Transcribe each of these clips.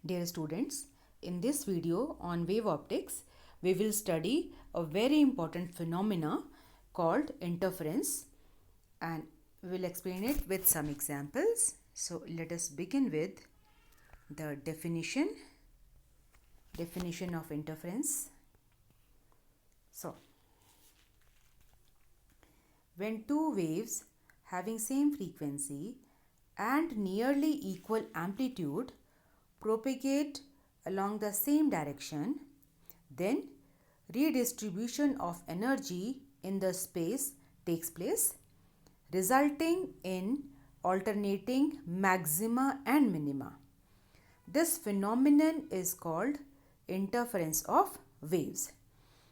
Dear students, in this video on wave optics, we will study a very important phenomena called interference, and we will explain it with some examples. So let us begin with the definition of interference. So when two waves having same frequency and nearly equal amplitude propagate along the same direction, then redistribution of energy in the space takes place, resulting in alternating maxima and minima. This phenomenon is called interference of waves.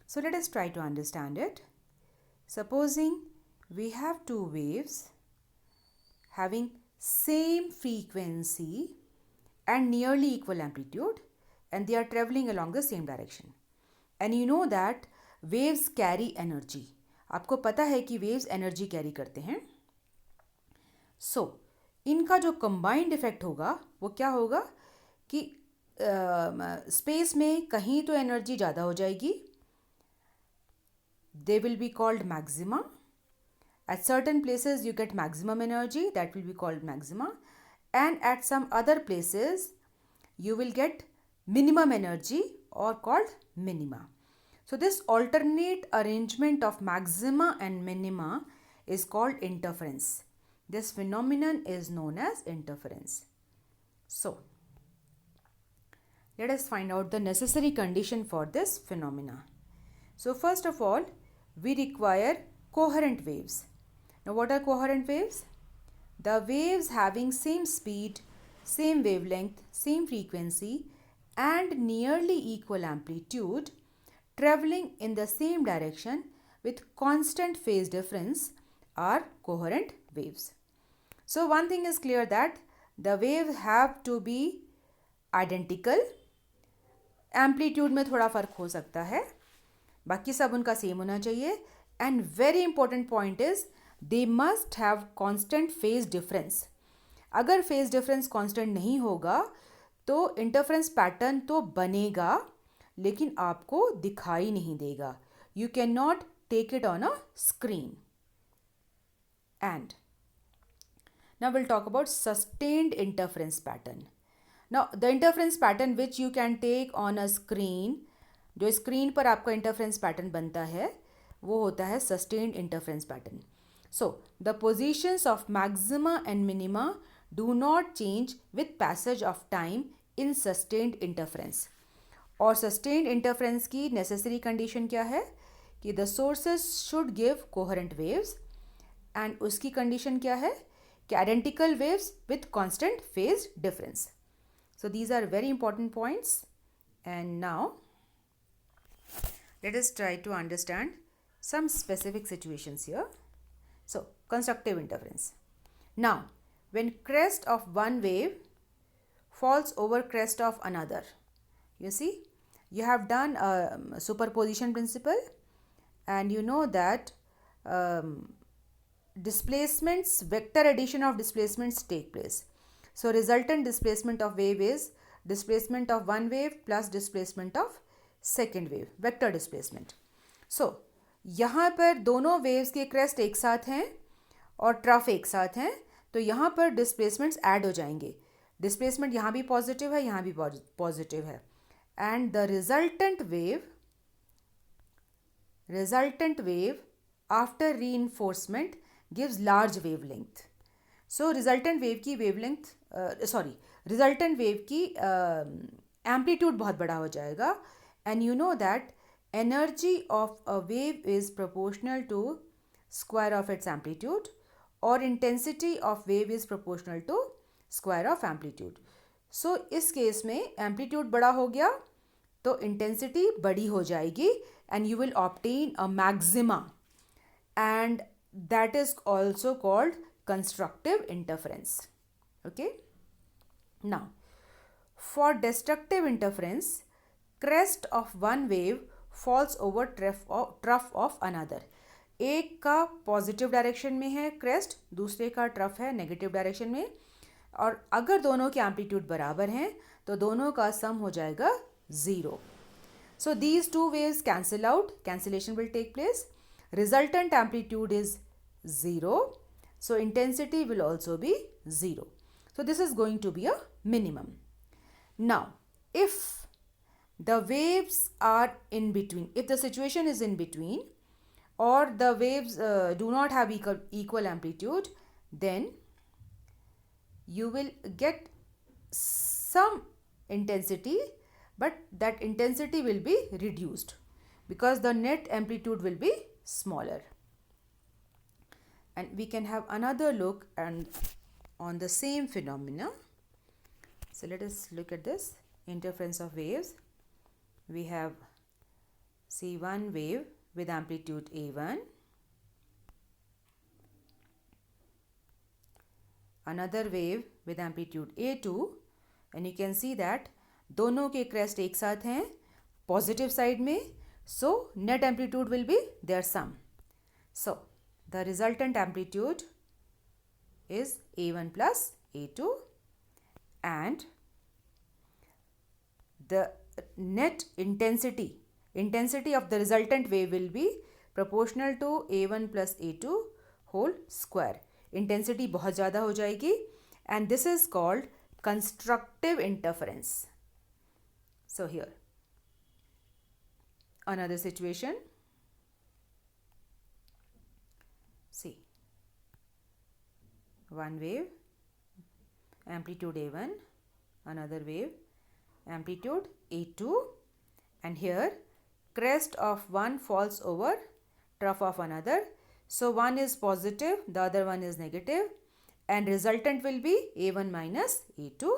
So let us try to understand it. Supposing we have two waves having same frequency and nearly equal amplitude, and they are traveling along the same direction. And you know that waves carry energy. आपको पता है कि waves energy carry करते हैं. So इनका जो combined effect होगा वो क्या होगा कि space में कहीं तो energy ज़्यादा हो जाएगी. They will be called maxima. At certain places you get maximum energy, that will be called maxima, and at some other places you will get minimum energy or called minima. So this alternate arrangement of maxima and minima is called interference. This phenomenon is known as interference. So let us find out the necessary condition for this phenomena. So first of all, we require coherent waves. Now what are coherent waves? The waves having same speed, same wavelength, same frequency and nearly equal amplitude traveling in the same direction with constant phase difference are coherent waves. So one thing is clear that the waves have to be identical. Amplitude में थोड़ा फर्क हो सकता है, बाकी सब उनका same होना चाहिए. And very important point is they must have constant phase difference. अगर phase difference constant नहीं होगा तो interference pattern तो बनेगा लेकिन आपको दिखाई नहीं देगा. You cannot take it on a screen. And now we'll talk about sustained interference pattern. Now the interference pattern which you can take on a screen, जो screen पर आपका interference pattern बनता है वो होता है sustained interference pattern. So the positions of maxima and minima do not change with passage of time in sustained interference. और sustained interference की necessary condition क्या है कि the sources should give coherent waves, and उसकी condition क्या है कि identical waves with constant phase difference. So these are very important points, and now let us try to understand some specific situations here. So constructive interference. Now when crest of one wave falls over crest of another, you see you have done a superposition principle, and you know that displacements, vector addition of displacements take place. So resultant displacement of wave is displacement of one wave plus displacement of second wave, vector displacement. So यहाँ पर दोनों waves के crest एक साथ हैं और trough एक साथ हैं, तो यहाँ पर डिस्प्लेसमेंट्स ऐड हो जाएंगे. डिस्प्लेसमेंट यहाँ भी पॉजिटिव है, यहाँ भी पॉजिटिव है, and the resultant wave after reinforcement gives large wavelength. So resultant wave की एम्पलीट्यूड बहुत बड़ा हो जाएगा, and you know that energy of a wave is proportional to square of its amplitude, or intensity of wave is proportional to square of amplitude. So इस case में amplitude बड़ा हो गया तो intensity बड़ी हो जाएगी, and you will obtain a maxima, and that is also called constructive interference. Okay. Now for destructive interference, crest of one wave falls over trough of another. एक का पॉजिटिव डायरेक्शन में है क्रेस्ट, दूसरे का trough है negative direction में. और अगर दोनों के एम्पलीट्यूड बराबर हैं तो दोनों का सम हो जाएगा 0. So these two waves cancel out, cancellation will take place. Resultant amplitude is 0. So intensity will also be 0. So this is going to be a minimum. Now, if the waves are in between, if the situation is in between, or the waves do not have equal amplitude, then you will get some intensity, but that intensity will be reduced because the net amplitude will be smaller. And we can have another look and on the same phenomena. So let us look at this interference of waves. We have, see, one wave with amplitude A1, another wave with amplitude A2, and you can see that दोनों के crest एक साथ हैं positive side में, so net amplitude will be their sum. So the resultant amplitude is A1 plus A2, and the net intensity of the resultant wave will be proportional to A1 plus A2 whole square. Intensity बहुत ज़्यादा हो जाएगी, and this is called constructive interference. So here another situation. See, one wave amplitude A1, another wave amplitude A2, and here crest of one falls over trough of another. So one is positive, the other one is negative, and resultant will be A1 minus A2.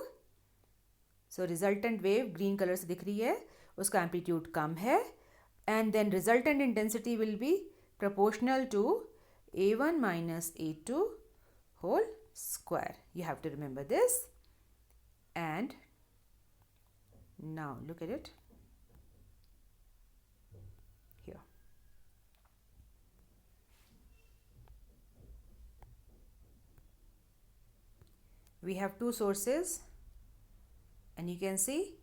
So resultant wave green color से दिख रही है, उसका amplitude कम है, and then resultant intensity will be proportional to A1 minus A2 whole square. You have to remember this. And now look at it here. We have two sources, and you can see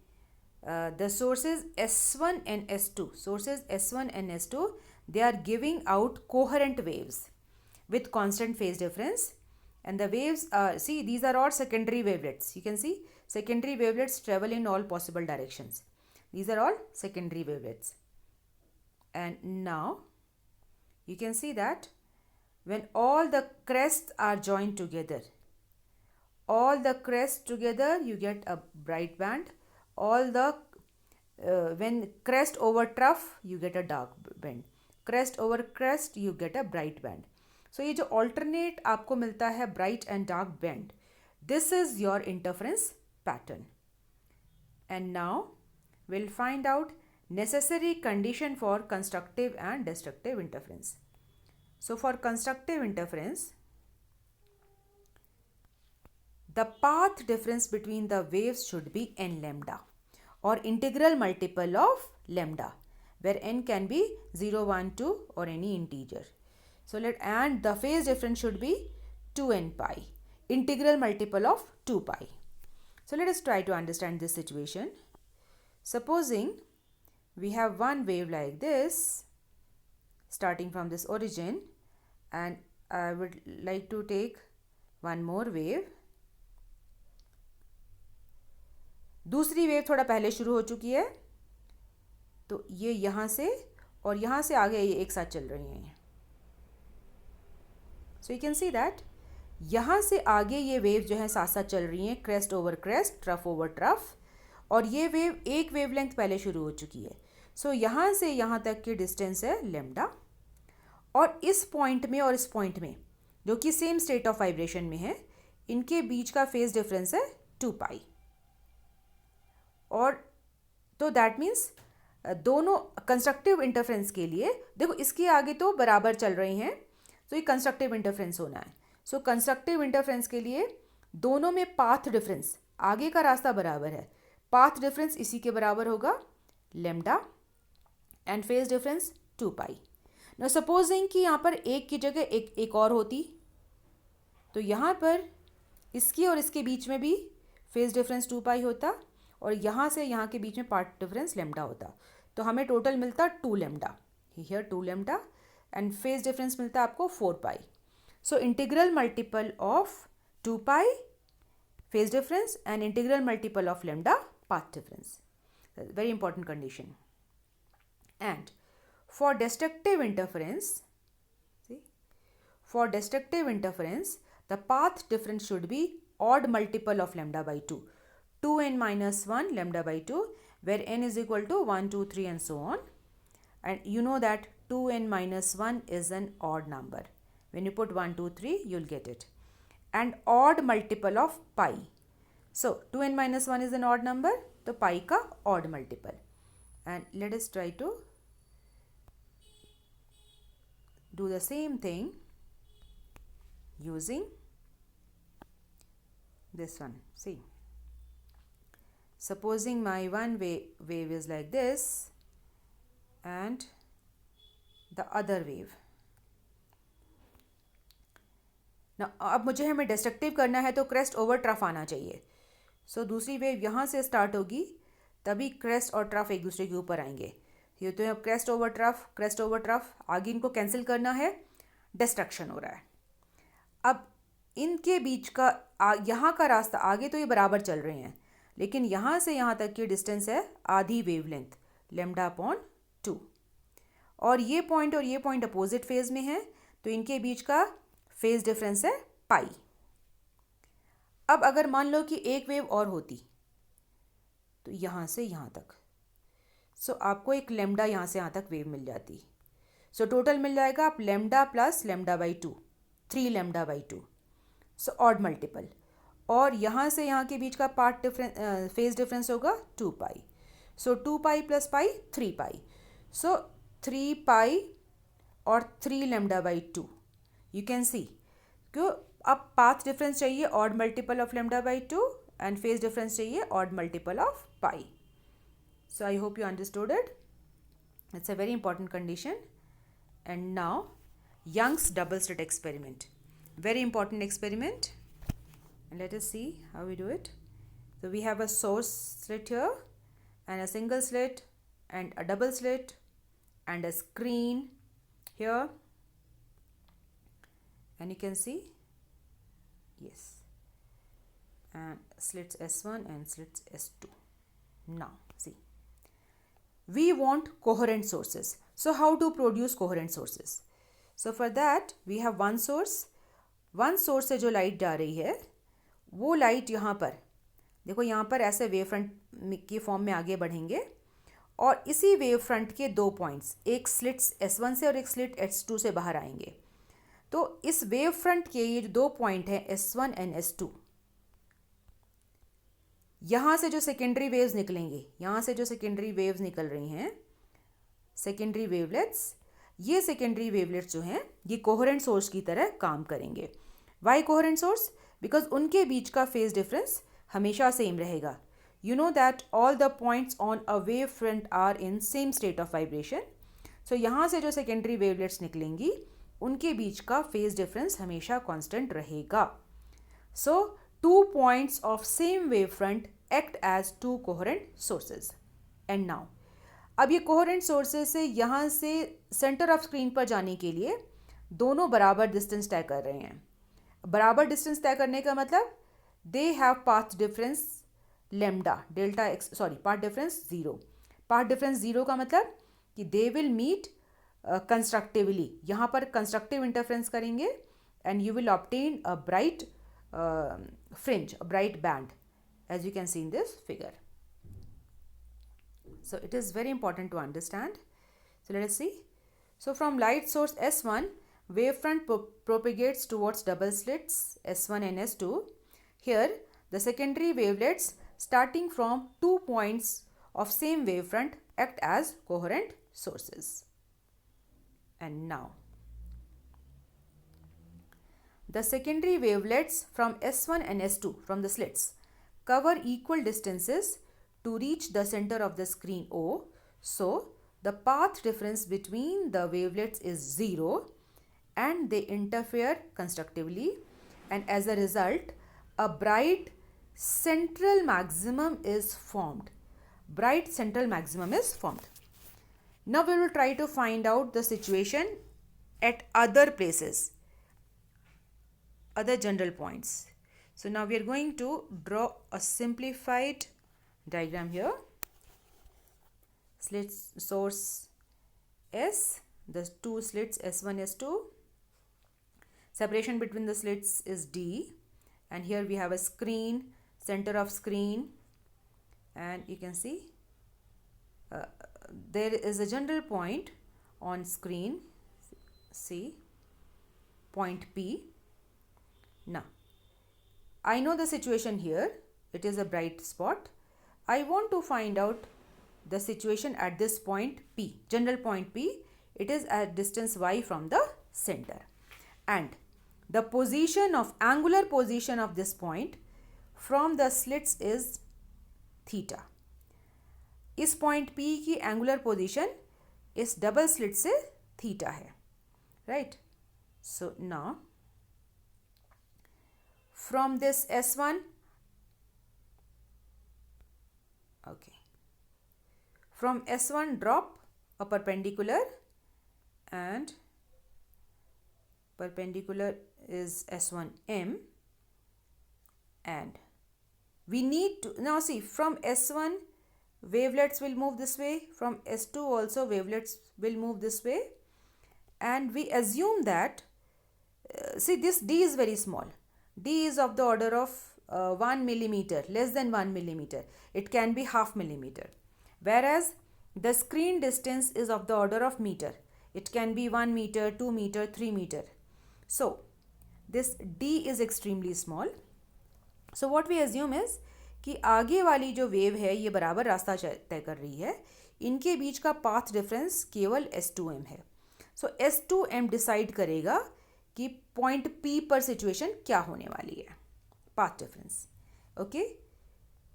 the sources S1 and S2. Sources S1 and S2, they are giving out coherent waves with constant phase difference, and the waves are, see, these are all secondary wavelets. You can see secondary wavelets travel in all possible directions. These are all secondary wavelets. And now you can see that when all the crests are joined together, you get a bright band. When crest over trough, you get a dark band. Crest over crest, you get a bright band. So ये जो alternate आपको मिलता है bright and dark band, this is your interference pattern. And now we'll find out necessary condition for constructive and destructive interference. So for constructive interference, the path difference between the waves should be n lambda, or integral multiple of lambda, where n can be 0, 1, 2 or any integer. So and the phase difference should be 2n pi, integral multiple of 2 pi. So let us try to understand this situation. Supposing we have one wave like this starting from this origin, and I would like to take one more wave. दूसरी wave थोड़ा पहले शुरू हो चुकी है, तो ये यहाँ से और यहाँ से आगे ये एक साथ चल रही हैं. So you can see that यहाँ से आगे ये वेव जो है साथ साथ चल रही हैं, crest over crest, trough over trough, और ये वेव एक वेवलेंथ पहले शुरू हो चुकी है. सो यहाँ से यहाँ तक की डिस्टेंस है लेमडा, और इस पॉइंट में और इस पॉइंट में जो कि सेम स्टेट ऑफ वाइब्रेशन में है, इनके बीच का फेज डिफरेंस है 2 पाई. और तो दैट मीन्स दोनों कंस्ट्रक्टिव इंटरफ्रेंस के लिए, देखो इसके आगे तो बराबर चल रही हैं, तो ये कंस्ट्रक्टिव इंटरफ्रेंस होना है. सो कंस्ट्रक्टिव इंटरफ्रेंस के लिए दोनों में पाथ डिफरेंस, आगे का रास्ता बराबर है, पाथ डिफरेंस इसी के बराबर होगा लेमडा, एंड फेज डिफरेंस 2 पाई. ना सपोजिंग कि यहाँ पर एक की जगह एक और होती, तो यहाँ पर इसकी और इसके बीच में भी फेज डिफरेंस 2 पाई होता और यहाँ से यहाँ के बीच में पार्ट डिफरेंस लेमडा होता, तो हमें टोटल मिलता 2 lambda, here 2 lambda, and phase difference मिलता आपको 4 pi. So integral multiple of 2 pi phase difference and integral multiple of lambda path difference. Very important condition. And for destructive interference, see, for destructive interference, the path difference should be odd multiple of lambda by 2. 2n minus 1 lambda by 2, where n is equal to 1, 2, 3 and so on. And you know that 2n minus 1 is an odd number. When you put 1, 2, 3, you'll get it. And odd multiple of pi. So 2n minus 1 is an odd number, तो pi का odd multiple. And let us try to do the same thing using this one. See, supposing my one wave is like this and the other wave. अब मुझे हमें destructive करना है तो crest over trough आना चाहिए. सो दूसरी वेव यहाँ से स्टार्ट होगी, तभी क्रेस्ट और ट्रफ एक दूसरे के ऊपर आएंगे. ये तो अब क्रेस्ट ओवर ट्रफ आगे इनको कैंसिल करना है, डिस्ट्रक्शन हो रहा है. अब इनके बीच का यहाँ का रास्ता, आगे तो ये बराबर चल रहे हैं, लेकिन यहाँ से यहाँ तक की डिस्टेंस है आधी वेवलेंथ लेमडा अपॉन 2, और ये पॉइंट अपोजिट फेज में है, तो इनके बीच का फेज डिफरेंस है पाई. अब अगर मान लो कि एक वेव और होती तो यहाँ से यहाँ तक, सो आपको एक लेमडा यहाँ से यहाँ तक वेव मिल जाती. सो टोटल मिल जाएगा आप lambda plus lambda by 2, 3 lambda by 2, so odd multiple. और यहाँ से यहाँ के बीच का पार्ट डिफरेंस फेज डिफरेंस होगा 2 पाई. सो 2 पाई प्लस पाई 3 पाई, सो 3 पाई और 3 lambda by 2. You can see क्यों अब पाथ डिफरेंस चाहिए odd multiple of lambda by 2 and phase difference चाहिए odd multiple of pi. So I hope you understood it. It's a very important condition. And now Young's double slit experiment, very important experiment, and let us see how we do it. So we have a source slit here and a single slit and a double slit and a screen here, and you can see, yes, and slits S1 and slits S2. Now see, we want coherent sources. So how to produce coherent sources? So for that we have one source से जो light जा रही है वो light यहाँ पर देखो, यहाँ पर ऐसे वेव फ्रंट की फॉर्म में आगे बढ़ेंगे, और इसी वेव फ्रंट के 2 पॉइंट्स, एक स्लिट्स S1 से और एक स्लिट S2 से बाहर आएंगे. तो इस वेव फ्रंट के ये 2 पॉइंट हैं S1 एंड S2, यहाँ से जो सेकेंडरी वेव्स निकलेंगे, यहाँ से जो सेकेंडरी वेव्स निकल रही हैं, सेकेंडरी वेवलेट्स, ये सेकेंडरी वेवलेट्स जो हैं ये कोहेरेंट सोर्स की तरह काम करेंगे. Y coherent source? बिकॉज उनके बीच का फेज डिफरेंस हमेशा सेम रहेगा. You know that all the points on a wave front are in same state of vibration. So यहाँ से जो सेकेंडरी वेवलेट्स निकलेंगी उनके बीच का फेज डिफरेंस हमेशा कांस्टेंट रहेगा. So 2 points of same wavefront act as 2 coherent sources. And now अब ये कोहेरेंट सोर्सेज से यहाँ से सेंटर ऑफ स्क्रीन पर जाने के लिए दोनों बराबर डिस्टेंस तय कर रहे हैं. बराबर डिस्टेंस तय करने का मतलब they have path difference lambda delta x, sorry path difference 0. Path difference 0 का मतलब कि दे विल मीट कंस्ट्रक्टिवली. यहाँ पर कंस्ट्रक्टिव इंटरफ्रेंस करेंगे and you will obtain a bright fringe, a bright band, as you can see in this figure. So it is very important to understand. So let us see. So from light source S1, wavefront propagates towards double slits S1 and S2. Here the secondary wavelets starting from 2 points of same wavefront act as coherent sources. And now the secondary wavelets from S1 and S2 from the slits cover equal distances to reach the center of the screen O. So the path difference between the wavelets is 0 and they interfere constructively, and as a result a bright central maximum is formed. Bright central maximum is formed. Now we will try to find out the situation at other places, other general points. So now we are going to draw a simplified diagram here. Slit source S, the two slits S1, S2. Separation between the slits is D, and here we have a screen, center of screen, and you can see there is a general point on screen, see, point P. Now I know the situation here, it is a bright spot. I want to find out the situation at this point P, general point P. It is at distance y from the center, and the position of angular position of this point from the slits is theta. इस point P की angular position इस double slit से theta है, right. So now from this S1, okay, from S1 drop a perpendicular, and perpendicular is S1M, and we need to now see from S1 wavelets will move this way, from S2 also wavelets will move this way, and we assume that see, this D is very small. D is of the order of 1 millimeter, less than 1 millimeter. It can be half millimeter, whereas the screen distance is of the order of meter. It can be 1 meter, 2 meter, 3 meter. So this D is extremely small. So what we assume is कि आगे वाली जो wave है ये बराबर रास्ता तय कर रही है, इनके बीच का पाथ डिफरेंस केवल S2M है. सो S2M डिसाइड करेगा कि पॉइंट P पर सिचुएशन क्या होने वाली है, path difference. Okay,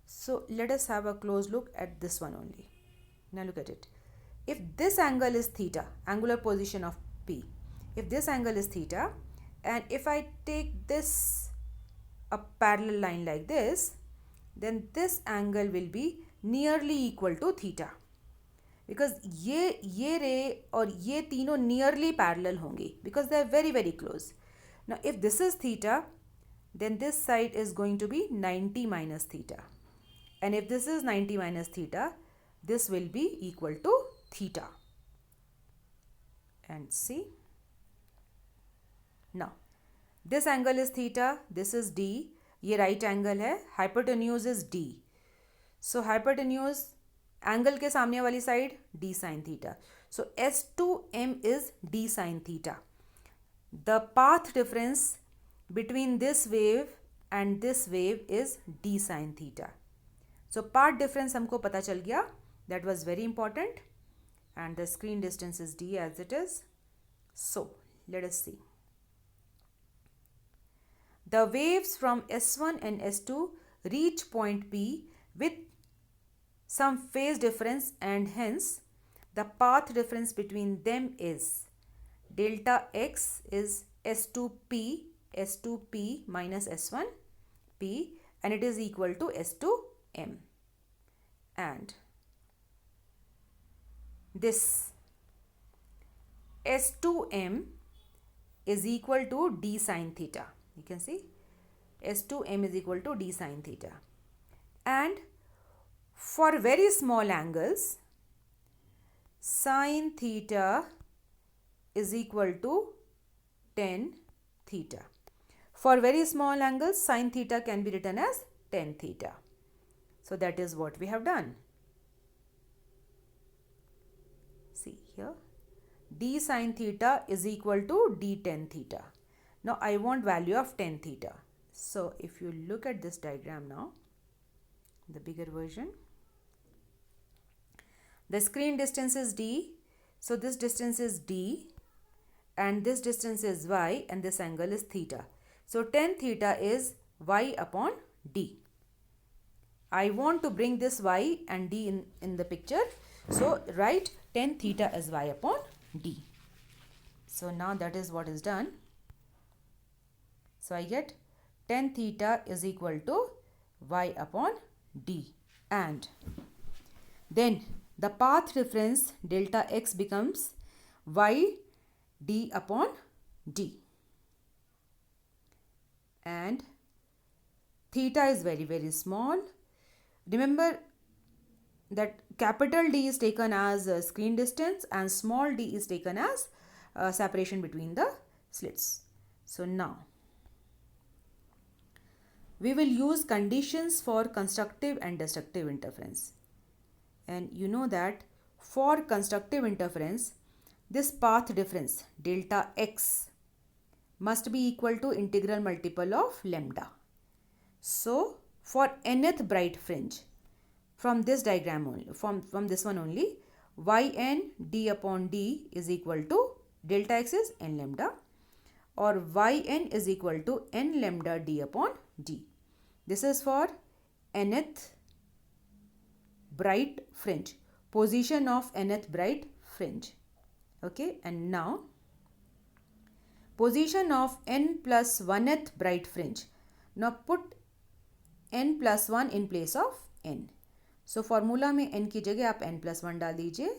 so let us have a close look at this one only. Now look at it. If this angle is theta, angular position of P, if this angle is theta, and if I take this a parallel line like this, then this angle will be nearly equal to theta, because ये रे और ये तीनों nearly parallel होंगी because they are very very close. Now if this is theta, then this side is going to be 90 minus theta, and if this is 90 minus theta, this will be equal to theta. And see, now this angle is theta, this is D, ये right angle है, hypotenuse is D. So hypotenuse angle के सामने वाली side D sin theta. So S2M is D sin theta. The path difference between this wave and this wave is D sin theta. So path difference हमको पता चल गया, that was very important, and the screen distance is D as it is. So let us see. The waves from S1 and S2 reach point P with some phase difference, and hence the path difference between them is delta x is S2P minus S1P, and it is equal to S2M, and this S2M is equal to D sin theta. You can see S2M is equal to D sin theta, and for very small angles sin theta is equal to tan theta. For very small angles sin theta can be written as tan theta. So that is what we have done. See here, D sin theta is equal to D tan theta. Now I want value of tan theta. So if you look at this diagram now, the bigger version, the screen distance is D, so this distance is D, and this distance is y, and this angle is theta. So tan theta is y upon D. I want to bring this y and D in the picture, so write tan theta as y upon D. So now that is what is done. So I get tan theta is equal to y upon d, and then the path difference delta x becomes y d upon d, and theta is very small. Remember that capital D is taken as screen distance and small d is taken as separation between the slits. So now we will use conditions for constructive and destructive interference. And you know that for constructive interference, this path difference delta x must be equal to integral multiple of lambda. So for nth bright fringe, from this diagram only, from this one only, yn d upon d is equal to delta x is n lambda, or yn is equal to n lambda d upon d. This is for nth bright fringe, position of nth bright fringe. Okay, and now position of n plus 1th bright fringe. Now put n plus 1 in place of n. So formula में n की जगह आप n plus 1 डाल दीजिए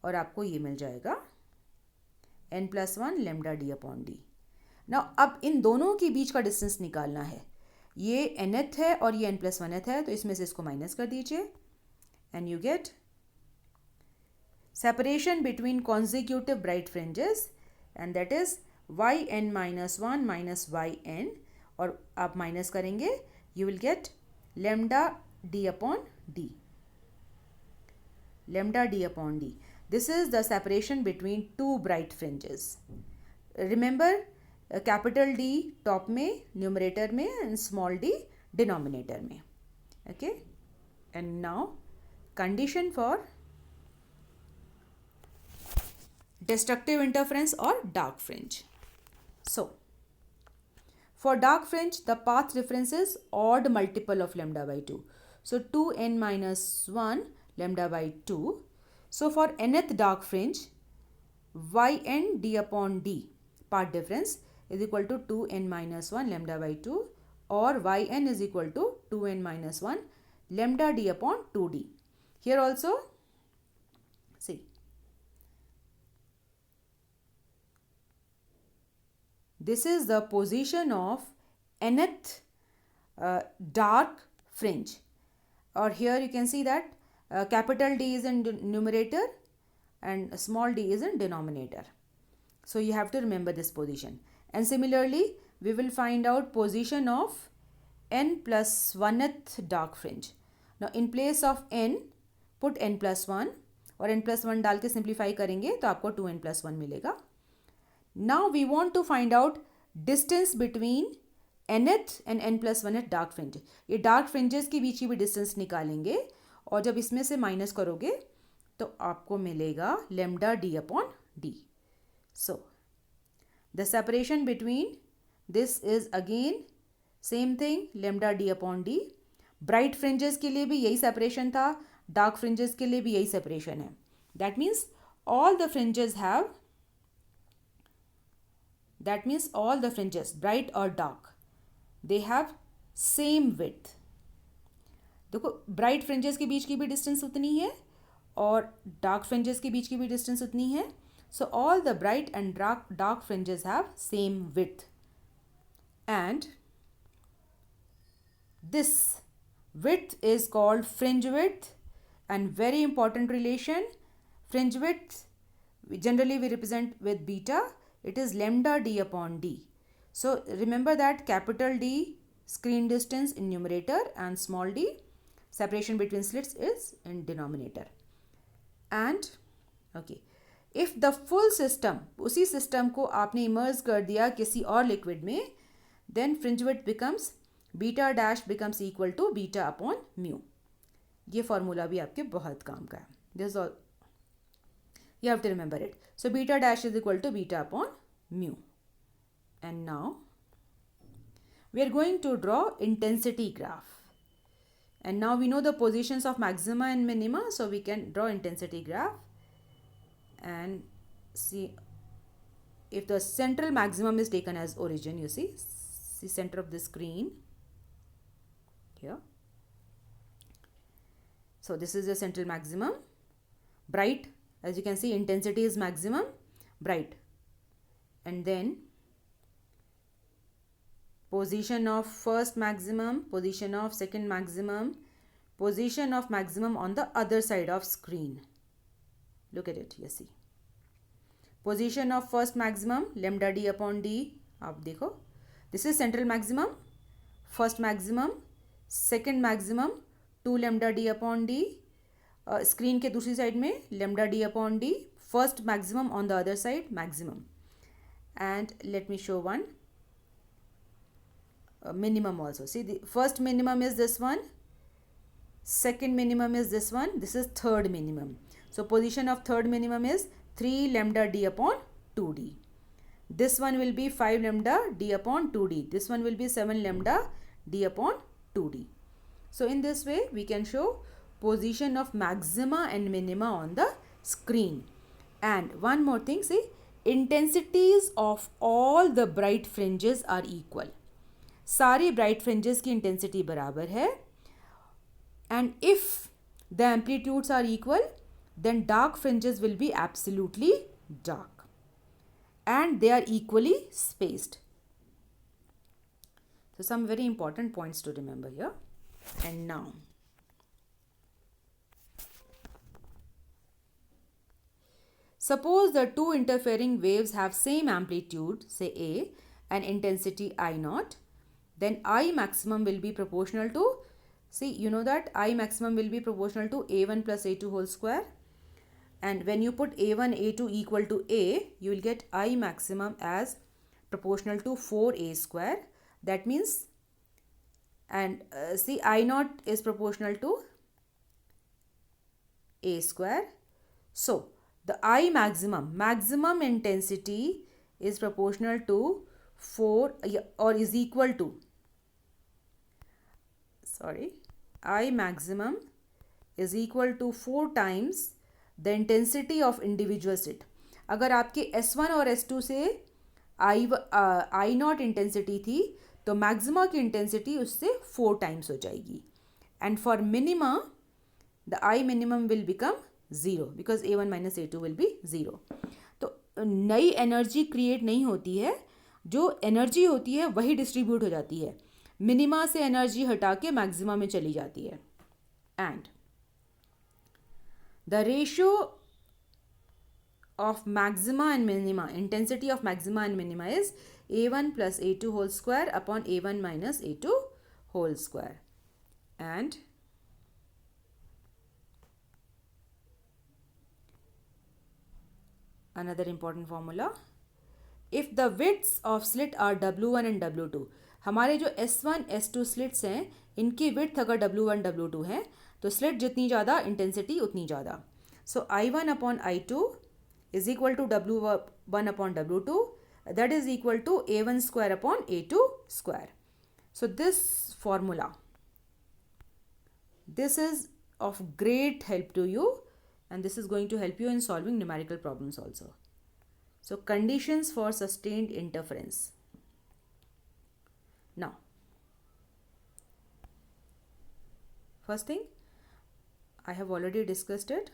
और आपको ये मिल जाएगा n plus 1 lambda d upon d. Now अब इन दोनों के बीच का डिस्टेंस निकालना है. ये nth है और ये n plus 1th है, तो इसमें से इसको माइनस कर दीजिए and you get separation between consecutive bright fringes, and that is yn minus 1 minus yn, और आप माइनस करेंगे you will get lambda d upon d. Lambda d upon d. This is the separation between two bright fringes. Remember, capital D top में, numerator में, and small d denominator में. Okay, and now condition for destructive interference or dark fringe. So for dark fringe, the path difference is odd multiple of lambda by 2. So 2n minus 1 lambda by 2. So for nth dark fringe, yn d upon d path difference is equal to 2n minus 1 lambda by 2, or yn is equal to 2n minus 1 lambda d upon 2d. Here also, see, this is the position of nth dark fringe, or here you can see that capital D is in numerator and small d is in denominator. So you have to remember this position. And similarly, we will find out position of n plus 1th dark fringe. Now in place of n, put n plus 1 और n plus 1 डाल के simplify करेंगे तो आपको 2n plus 1 मिलेगा. Now we want to find out distance between nth and n plus 1th dark fringe. ये dark fringes के बीच की भी distance निकालेंगे और जब इसमें से माइनस करोगे तो आपको मिलेगा lambda d upon d. So the separation between this is again same thing, lambda d upon d. Bright fringes के लिए भी यही separation था, dark fringes के लिए भी यही separation है. That means all the fringes have, that means all the fringes, bright or dark, they have same width. देखो ब्राइट फ्रिंजेस के बीच की भी डिस्टेंस उतनी है और डार्क फ्रिंजेस के बीच की भी डिस्टेंस उतनी है. So all the bright and dark fringes have same width, and this width is called fringe width. And very important relation, fringe width generally we represent with beta. It is lambda d upon d. So remember that capital D screen distance in numerator and small d separation between slits is in denominator. And okay, if the full system, उसी system को आपने immerse कर दिया किसी और liquid में, then fringe width becomes beta dash becomes equal to beta upon mu. ये formula भी आपके बहुत काम का है. This is all. You have to remember it. So beta dash is equal to beta upon mu. And now we are going to draw intensity graph. And now we know the positions of maxima and minima, so we can draw intensity graph and see if the central maximum is taken as origin. You see, see center of the screen here. So this is the central maximum, bright, as you can see intensity is maximum, bright, and then position of first maximum, position of second maximum, position of maximum on the other side of screen. Look at it, you see. Position of first maximum, lambda d upon d. आप देखो, this is central maximum, first maximum, second maximum, 2 lambda d upon d. Screen के दूसरी side में lambda d upon d. First maximum on the other side, maximum. And let me show one minimum also. See, the first minimum is this one, second minimum is this one, this is third minimum. So position of third minimum is 3 lambda d upon 2d. This one will be 5 lambda d upon 2d. This one will be 7 lambda d upon 2d. So in this way we can show position of maxima and minima on the screen. And one more thing, see, intensities of all the bright fringes are equal. सारी bright fringes की intensity बराबर है. And if the amplitudes are equal, then dark fringes will be absolutely dark. And they are equally spaced. So some very important points to remember here. And now, suppose the two interfering waves have same amplitude, say A, and intensity I naught, then I maximum will be proportional to, see, you know that I maximum will be proportional to A1 plus A2 whole square. And when you put A1, A2 equal to A, you will get I maximum as proportional to 4A square. That means, and see, I naught is proportional to A square. So, the I maximum intensity is proportional to 4 or is equal to, sorry, I maximum is equal to 4 times the intensity of individual slit. अगर आपके S1 और S2 से I not intensity थी तो maxima की intensity उससे 4 times हो जाएगी. And for minima the I minimum will become 0 because A1 minus A2 will be 0. तो नई एनर्जी क्रिएट नहीं होती है, जो एनर्जी होती है वही डिस्ट्रीब्यूट हो जाती है. मिनिमा से एनर्जी हटा के मैक्सिमा में चली जाती है. And the ratio of maxima and minima, intensity of maxima and minima is A1 plus A2 whole square upon A1 minus A2 whole square. And another important formula, if the widths of slit are W1 and W2, हमारे जो S1 S2 slits हैं इनकी width अगर W1 W2 है तो slit जितनी ज़्यादा intensity उतनी ज़्यादा. So I1 upon I2 is equal to W1 upon W2, that is equal to A1 square upon A2 square. So this formula, this is of great help to you, and this is going to help you in solving numerical problems also. So conditions for sustained interference. Now, first thing, I have already discussed it.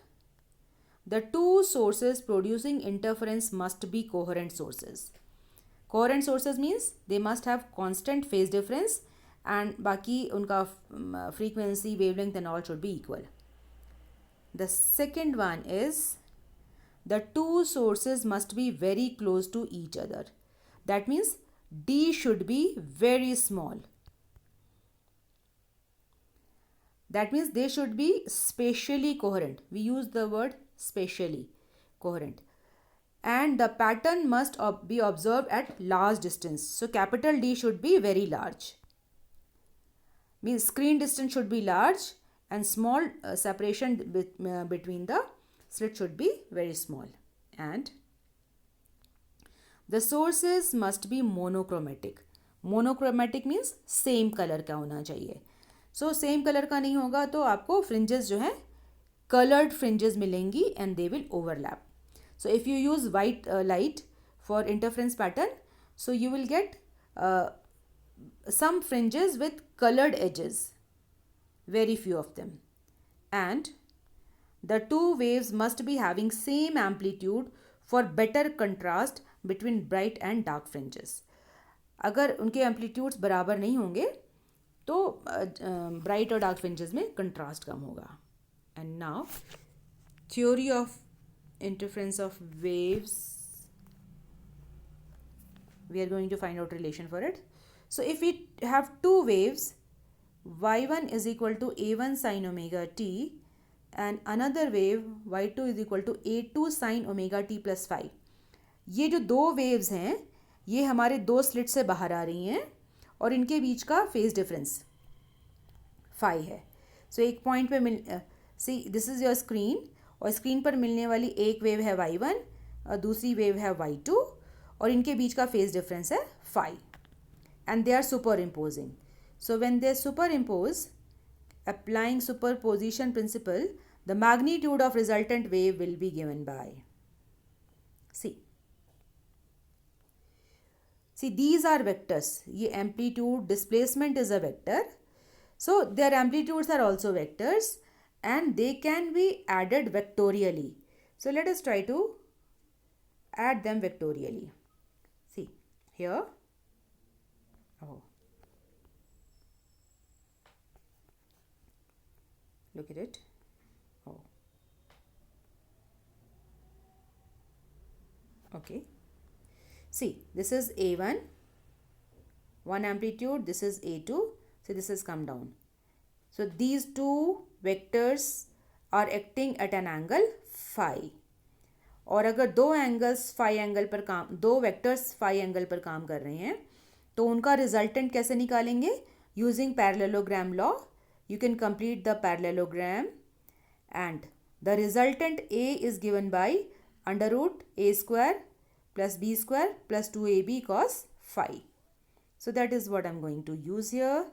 The two sources producing interference must be coherent sources. Coherent sources means they must have constant phase difference and बाकी उनका frequency, wavelength and all should be equal. The second one is the two sources must be very close to each other. That means D should be very small. That means they should be spatially coherent. We use the word spatially coherent. And the pattern must be observed at large distance. So capital D should be very large. Means screen distance should be large and small separation between the slit should be very small. And the sources must be monochromatic. Monochromatic means same color का होना चाहिए. So same color का नहीं होगा तो आपको fringes जो है colored fringes मिलेंगी and they will overlap. So if you use white light for interference pattern, so you will get some fringes with colored edges, very few of them, and the two waves must be having same amplitude for better contrast between bright and dark fringes. अगर उनके amplitudes बराबर नहीं होंगे तो bright और dark fringes में contrast कम होगा. And now theory of interference of waves, we are going to find out relation for it. So if we have two waves, y1 is equal to a1 sin omega t and another wave y2 is equal to a2 sin omega t plus 5. ये जो दो waves हैं ये हमारे दो slit से बाहर आ रही हैं और इनके बीच का फेज डिफरेंस फाई है. सो एक पॉइंट पे मिल see this is your screen और स्क्रीन पर मिलने वाली एक वेव है y1 और दूसरी वेव है y2 और इनके बीच का फेज डिफरेंस है phi and they are superimposing. So when they superimpose applying superposition principle, the magnitude of resultant wave will be given by, see these are vectors. ये amplitude displacement is a vector, so their amplitudes are also vectors and they can be added vectorially. So let us try to add them vectorially. See here, look at it. Okay, see this is a1, one amplitude, this is a2, so this has come down. So these two vectors are acting at an angle phi. और अगर दो angles phi angle पर काम, दो vectors phi angle पर काम कर रहे हैं तो उनका रिजल्टेंट कैसे निकालेंगे? Using parallelogram law. You can complete the parallelogram and the resultant A is given by under root a square plus b square plus 2ab cos phi. So that is what I am going to use here.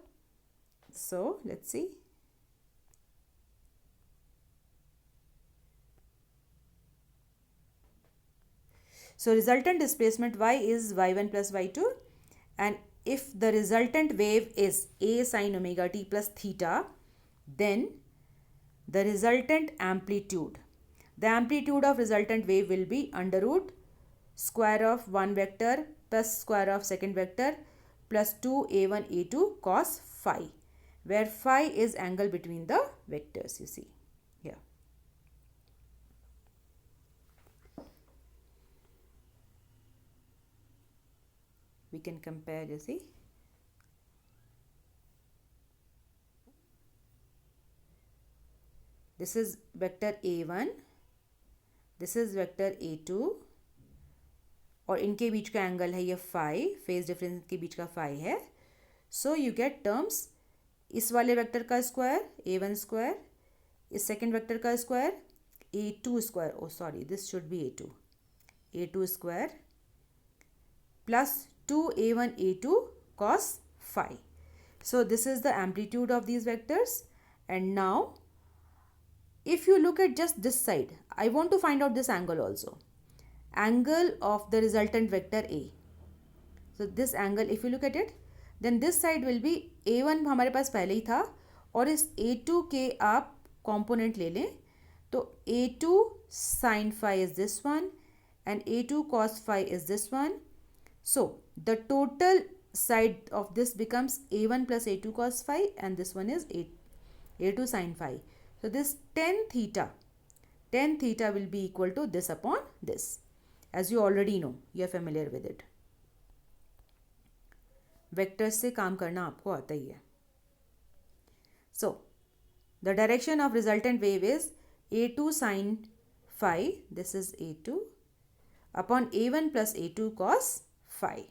So let's see. So resultant displacement y is y1 plus y2 and if the resultant wave is a sin omega t plus theta, then the resultant amplitude, the amplitude of resultant wave will be under root square of one vector plus square of second vector plus 2a1 a2 cos phi, where phi is angle between the vectors, you see here. We can compare, you see. This is vector a1, this is vector a2 और इनके बीच का angle है ये phi, phase difference के बीच का phi है. So you get terms, इस वाले वेक्टर का स्क्वायर a1 स्क्वायर, इस सेकेंड वेक्टर का square a2 square, oh sorry this should be a2 square plus 2a1 a2 cos phi. So this is the amplitude of these vectors. And now if you look at just this side, I want to find out this angle also, angle of the resultant vector A. So this angle, if you look at it, then this side will be a1 हमारे पास पहले ही था और इस a2 के आप component ले लें तो a2 sin phi is this one and a2 cos phi is this one. So the total side of this becomes a1 plus a2 cos phi and this one is a2 sin phi. So this tan theta will be equal to this upon this. As you already know, you are familiar with it. Vectors से काम करना आपको आता ही है. So the direction of resultant wave is a2 sin phi, this is a2 upon a1 plus a2 cos phi,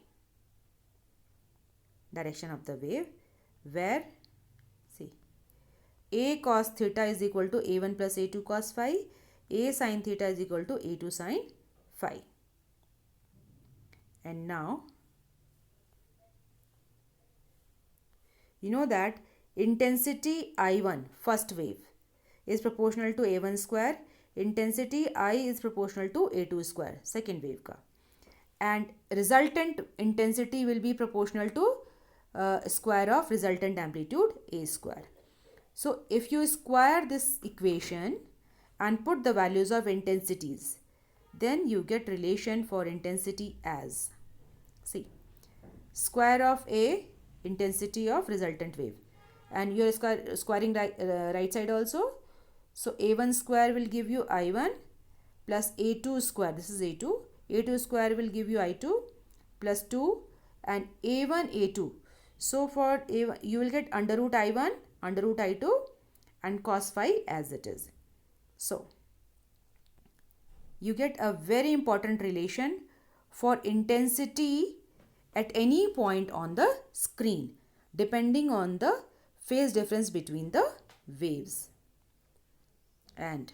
direction of the wave, where see a cos theta is equal to a1 plus a2 cos phi, a sin theta is equal to a2 sin phi. And now you know that intensity I1 first wave is proportional to a1 square, intensity I is proportional to a2 square second wave का, and resultant intensity will be proportional to square of resultant amplitude a square. So if you square this equation and put the values of intensities, then you get relation for intensity as, see, square of a intensity of resultant wave, and you are squaring right side also. So a1 square will give you I1 plus a2 square, this is a2 square will give you I2 plus 2, and a1 a2. So for a1 you will get under root I1 under root I2 and cos phi as it is. So you get a very important relation for intensity at any point on the screen depending on the phase difference between the waves. And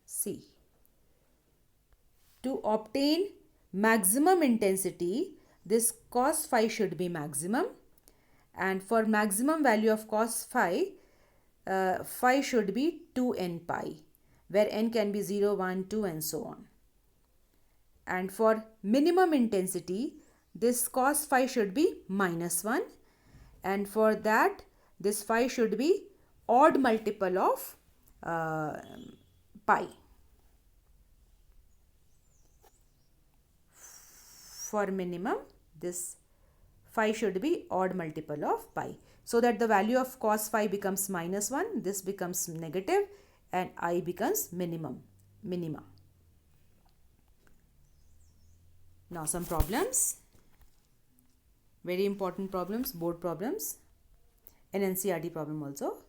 see, to obtain maximum intensity, this cos phi should be maximum, and for maximum value of cos phi, phi should be 2n pi, where n can be 0, 1, 2 and so on. And for minimum intensity, this cos phi should be -1, and for that this phi should be odd multiple of pi. For minimum, this phi should be odd multiple of pi, so that the value of cos phi becomes -1, this becomes negative, and I becomes minima. Now some problems, very important problems, board problems, an NCERT problem also.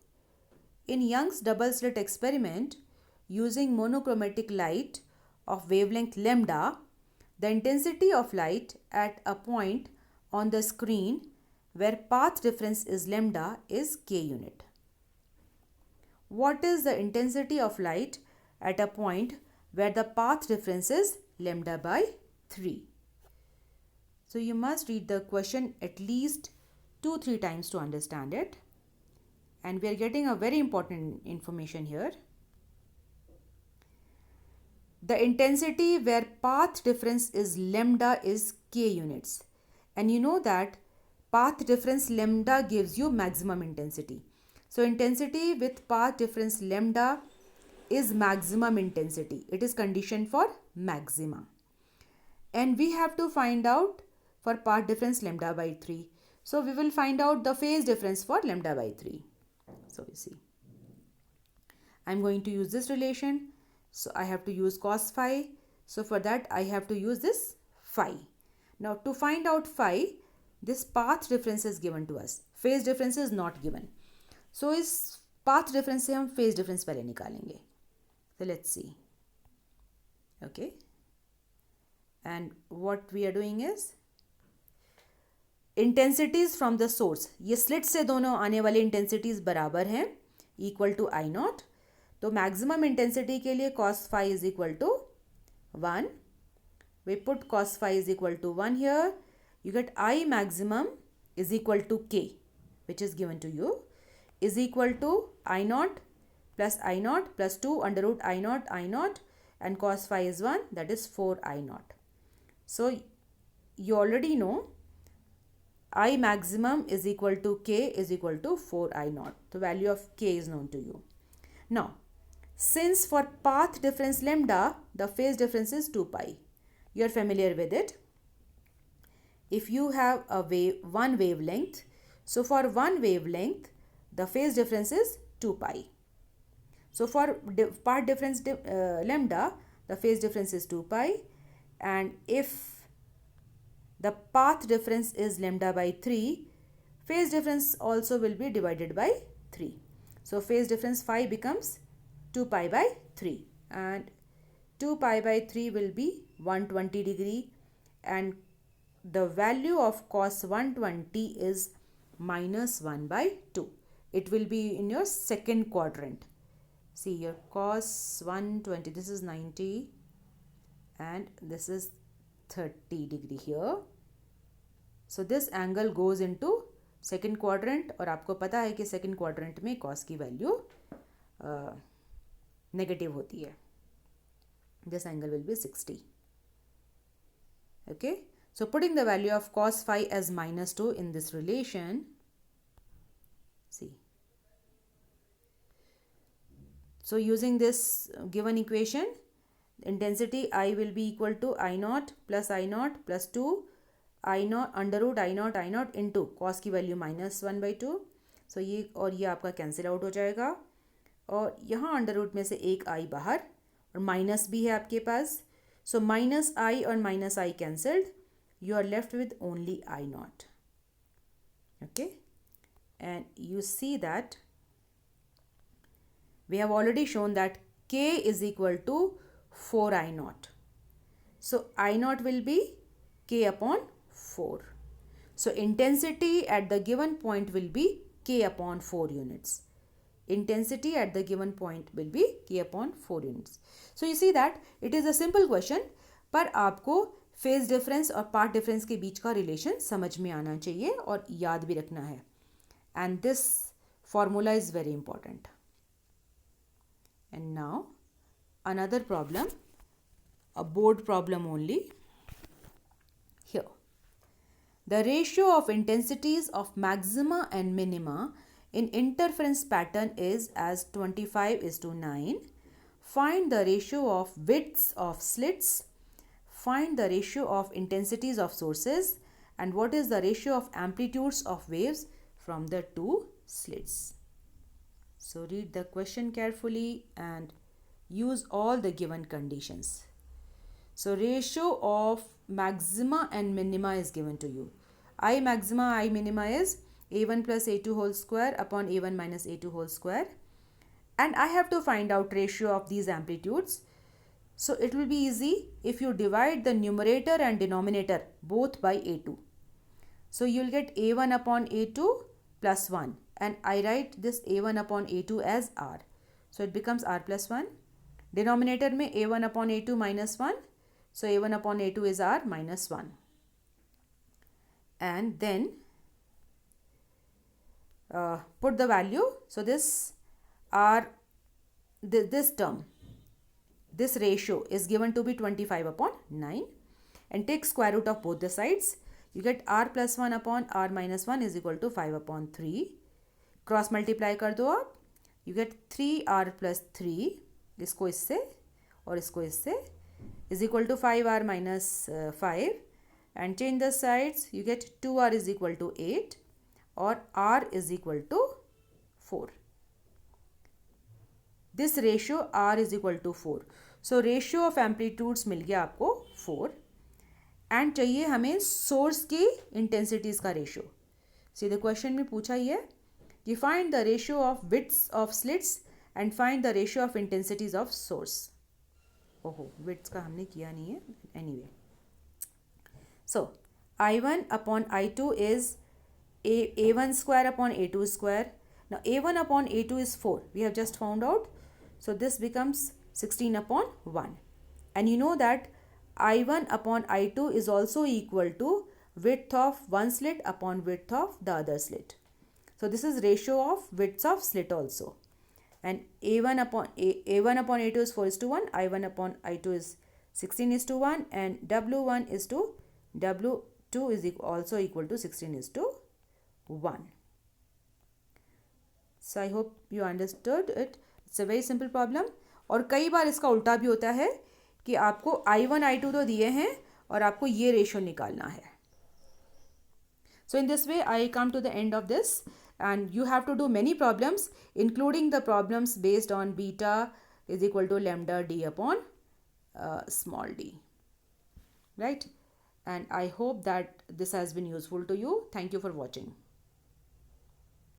In Young's double slit experiment, using monochromatic light of wavelength lambda, the intensity of light at a point on the screen where path difference is lambda is k unit. What is the intensity of light at a point where the path difference is lambda by 3? So you must read the question at least 2-3 times to understand it. And we are getting a very important information here. The intensity where path difference is lambda is k units. And you know that path difference lambda gives you maximum intensity. So intensity with path difference lambda is maximum intensity. It is condition for maxima. And we have to find out for path difference lambda by 3. So we will find out the phase difference for lambda by 3. So you see, I am going to use this relation. So I have to use cos phi. So for that I have to use this phi. Now to find out phi, this path difference is given to us. Phase difference is not given. So इस path difference से हम phase difference पहले निकालेंगे. So let's see. Okay. And what we are doing is intensities from the source. ये slit से दोनों आने वाले intensities बराबर हैं, equal to I naught. तो maximum intensity के लिए cos phi is equal to 1. We put cos phi is equal to 1 here. You get I maximum is equal to k, which is given to you, is equal to I naught plus 2 under root I naught, and cos phi is 1, that is 4 I naught. So you already know I maximum is equal to k is equal to 4 I naught. The value of k is known to you. Now, since for path difference lambda, the phase difference is 2 pi. You are familiar with it. If you have a one wavelength, so for one wavelength, the phase difference is 2 pi. So for path difference lambda, the phase difference is 2 pi, and if the path difference is lambda by 3, phase difference also will be divided by 3. So phase difference phi becomes 2 pi by 3, and 2 pi by 3 will be 120 degree, and the value of cos 120 is -1 by 2. It will be in your second quadrant. See, your cos 120, this is 90 and this is 30 degree here. So this angle goes into second quadrant, और आपको पता है कि second quadrant में cos की value negative होती है. This angle will be 60. Okay. So putting the value of cos phi as -2 in this relation, see. So using this given equation, intensity I will be equal to I naught plus 2 I naught under root I naught into cos की value -1/2. सो ये और ये आपका cancel out हो जाएगा और यहाँ under root में से एक आई बाहर और माइनस भी है आपके पास. सो माइनस आई और minus I cancelled, you are left with only I naught. Okay, and you see that we have already shown that K is equal to 4 I naught. So I naught will be K upon 4. So intensity at the given point will be K upon 4 units. Intensity at the given point will be K upon 4 units. So you see that it is a simple question, पर आपको phase difference और path difference के बीच का relation समझ में आना चाहिए और याद भी रखना है. And this formula is very important. And now another problem, a board problem only. Here, the ratio of intensities of maxima and minima in interference pattern is as 25:9. Find the ratio of widths of slits. Find the ratio of intensities of sources and what is the ratio of amplitudes of waves from the two slits. So read the question carefully and use all the given conditions. So ratio of maxima and minima is given to you. I maxima, I minima is a1 plus a2 whole square upon a1 minus a2 whole square. And I have to find out ratio of these amplitudes. So it will be easy if you divide the numerator and denominator both by a2. So you will get a1 upon a2 plus 1 and I write this a1 upon a2 as r. So it becomes r plus 1. Denominator में a1 upon a2 minus 1. So a1 upon a2 is r minus 1. And then put the value. So this r, this term, this ratio is given to be 25 upon 9 and take square root of both the sides. You get r plus 1 upon r minus 1 is equal to 5 upon 3. Cross multiply कर दो आप. You get 3r plus 3, इसको इससे और इसको इससे, is equal to 5r minus 5 and change the sides. You get 2r is equal to 8 or r is equal to 4. This ratio r is equal to 4. So ratio of amplitudes मिल गया आपको 4 and चाहिए हमें source की intensities का ratio. See the question में पूछा ही है कि find the ratio of widths of slits and find the ratio of intensities of source. ओहो, विड्थ्स का हमने किया नहीं है. Anyway, so I1 upon I2 is a1 square upon a2 square. Now a1 upon a2 is 4. We have just found out. So this becomes 16 upon 1. And you know that I1 upon I2 is also equal to width of one slit upon width of the other slit. So this is ratio of widths of slit also. And A1 upon A2 is 4:1. I1 upon I2 is 16:1. And W1 is to W2 is also equal to 16:1. So I hope you understood it. It's a very simple problem. और कई बार इसका उल्टा भी होता है कि आपको I1 I2 तो दिए हैं और आपको ये रेशियो निकालना है. So in this way I come to the end of this, and you have to do many problems including the problems based on beta is equal to lambda d upon small d, right? And I hope that this has been useful to you. Thank you for watching.